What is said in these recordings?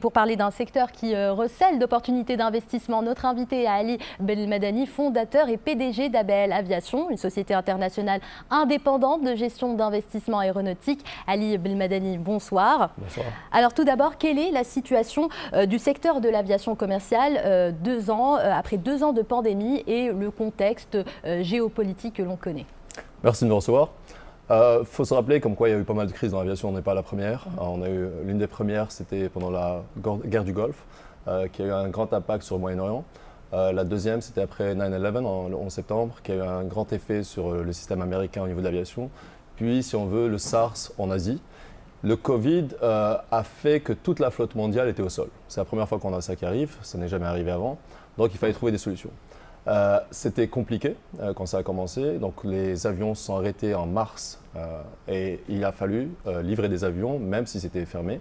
Pour parler d'un secteur qui recèle d'opportunités d'investissement, notre invité est Ali Belmadani, fondateur et PDG d'ABL Aviation, une société internationale indépendante de gestion d'investissement aéronautique. Ali Belmadani, bonsoir. Bonsoir. Alors tout d'abord, quelle est la situation du secteur de l'aviation commerciale après 2 ans de pandémie et le contexte géopolitique que l'on connaît? Merci de me recevoir. Faut se rappeler comme quoi il y a eu pas mal de crises dans l'aviation, on n'est pas la première. On a eu l'une des premières, c'était pendant la guerre du Golfe, qui a eu un grand impact sur le Moyen-Orient. La deuxième, c'était après 9/11, le 11 septembre, qui a eu un grand effet sur le système américain au niveau de l'aviation. Puis, si on veut, le SARS en Asie. Le Covid a fait que toute la flotte mondiale était au sol. C'est la première fois qu'on a ça qui arrive, ça n'est jamais arrivé avant. Donc il fallait trouver des solutions. C'était compliqué quand ça a commencé, donc les avions se sont arrêtés en mars et il a fallu livrer des avions même si c'était fermé.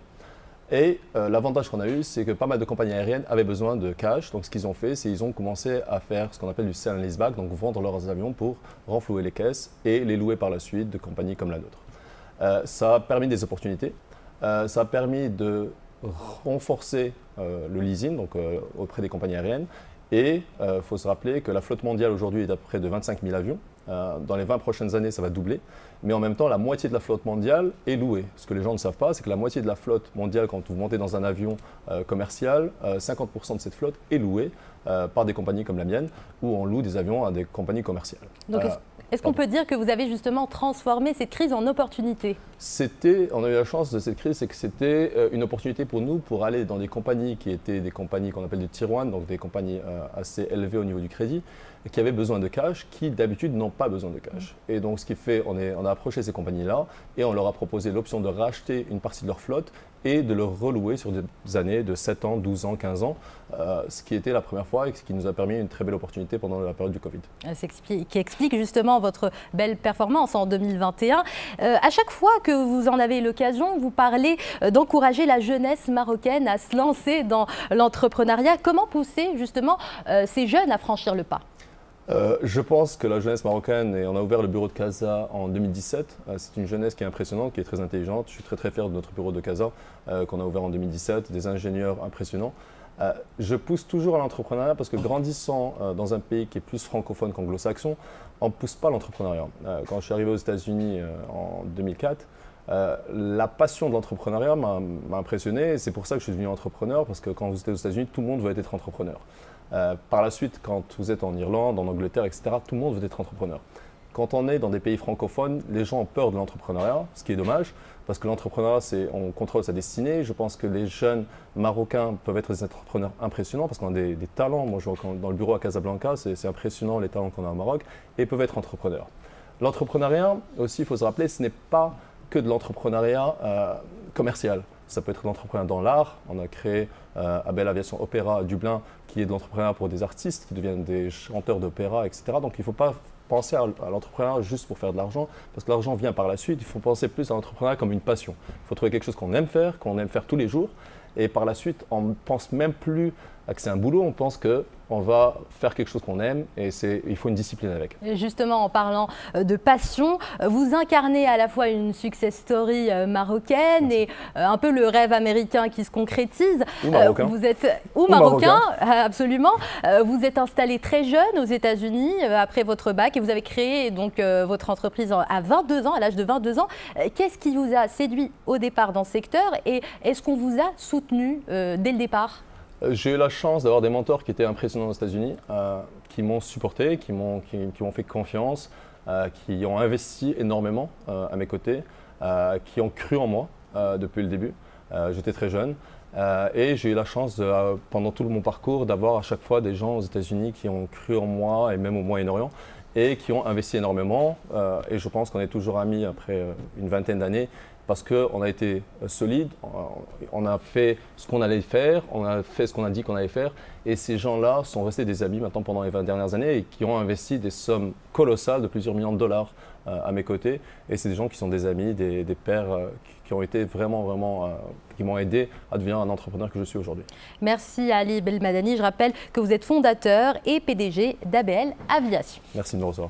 Et l'avantage qu'on a eu, c'est que pas mal de compagnies aériennes avaient besoin de cash, donc ce qu'ils ont fait, c'est qu'ils ont commencé à faire ce qu'on appelle du sell and lease back, donc vendre leurs avions pour renflouer les caisses et les louer par la suite de compagnies comme la nôtre. Ça a permis des opportunités, ça a permis de renforcer le leasing donc, auprès des compagnies aériennes. Et il faut se rappeler que la flotte mondiale aujourd'hui est à près de 25 000 avions. Dans les 20 prochaines années, ça va doubler. Mais en même temps, la moitié de la flotte mondiale est louée. Ce que les gens ne savent pas, c'est que la moitié de la flotte mondiale, quand vous montez dans un avion commercial, 50% de cette flotte est louée par des compagnies comme la mienne, où on loue des avions à des compagnies commerciales. Donc, est-ce qu'on peut dire que vous avez justement transformé cette crise en opportunité? On a eu la chance de cette crise, c'est que c'était une opportunité pour nous pour aller dans des compagnies qui étaient des compagnies qu'on appelle des tier 1, donc des compagnies assez élevées au niveau du crédit, qui avaient besoin de cash, qui d'habitude n'ont pas besoin de cash. Et donc ce qui fait, on a approché ces compagnies-là et on leur a proposé l'option de racheter une partie de leur flotte et de le relouer sur des années de 7 ans, 12 ans, 15 ans, ce qui était la première fois et ce qui nous a permis une très belle opportunité pendant la période du Covid. Qui explique justement votre belle performance en 2021. À chaque fois que vous en avez l'occasion, vous parlez d'encourager la jeunesse marocaine à se lancer dans l'entrepreneuriat. Comment pousser justement ces jeunes à franchir le pas? Je pense que la jeunesse marocaine, et on a ouvert le bureau de Casa en 2017, c'est une jeunesse qui est impressionnante, qui est très intelligente. Je suis très très fier de notre bureau de Casa qu'on a ouvert en 2017, des ingénieurs impressionnants. Je pousse toujours à l'entrepreneuriat parce que grandissant dans un pays qui est plus francophone qu'anglo-saxon, on ne pousse pas l'entrepreneuriat. Quand je suis arrivé aux États-Unis en 2004, la passion de l'entrepreneuriat m'a impressionné. C'est pour ça que je suis devenu entrepreneur, parce que quand vous êtes aux États-Unis, tout le monde veut être entrepreneur. Par la suite, quand vous êtes en Irlande, en Angleterre, etc., tout le monde veut être entrepreneur. Quand on est dans des pays francophones, les gens ont peur de l'entrepreneuriat, ce qui est dommage, parce que l'entrepreneuriat, on contrôle sa destinée. Je pense que les jeunes marocains peuvent être des entrepreneurs impressionnants, parce qu'on a des talents. Moi, je vois dans le bureau à Casablanca, c'est impressionnant les talents qu'on a au Maroc, et peuvent être entrepreneurs. L'entrepreneuriat, aussi, il faut se rappeler, ce n'est pas que de l'entrepreneuriat commercial. Ça peut être de l'entrepreneuriat dans l'art. On a créé ABL Aviation Opéra à Dublin, qui est de l'entrepreneuriat pour des artistes qui deviennent des chanteurs d'opéra, etc. Donc il ne faut pas penser à l'entrepreneuriat juste pour faire de l'argent, parce que l'argent vient par la suite. Il faut penser plus à l'entrepreneuriat comme une passion. Il faut trouver quelque chose qu'on aime faire tous les jours. Et par la suite, on ne pense même plus que c'est un boulot, on pense qu'on va faire quelque chose qu'on aime et il faut une discipline avec. Et justement, en parlant de passion, vous incarnez à la fois une success story marocaine et un peu le rêve américain qui se concrétise. Ou marocain. Ou marocain, absolument. Vous êtes installé très jeune aux États-Unis après votre bac et vous avez créé donc votre entreprise à 22 ans, à l'âge de 22 ans. Qu'est-ce qui vous a séduit au départ dans ce secteur et est-ce qu'on vous a soutenu dès le départ? J'ai eu la chance d'avoir des mentors qui étaient impressionnants aux États-Unis, qui m'ont supporté, qui m'ont fait confiance, qui ont investi énormément à mes côtés, qui ont cru en moi depuis le début. J'étais très jeune et j'ai eu la chance, pendant tout mon parcours, d'avoir à chaque fois des gens aux États-Unis qui ont cru en moi et même au Moyen-Orient et qui ont investi énormément. Et je pense qu'on est toujours amis après une vingtaine d'années, parce qu'on a été solide, on a fait ce qu'on allait faire, on a fait ce qu'on a dit qu'on allait faire. Et ces gens-là sont restés des amis maintenant pendant les 20 dernières années et qui ont investi des sommes colossales de plusieurs millions de dollars à mes côtés. Et c'est des gens qui sont des amis, des pairs qui ont été vraiment, qui m'ont aidé à devenir un entrepreneur que je suis aujourd'hui. Merci Ali Belmadani. Je rappelle que vous êtes fondateur et PDG d'ABL Aviation. Merci de me recevoir.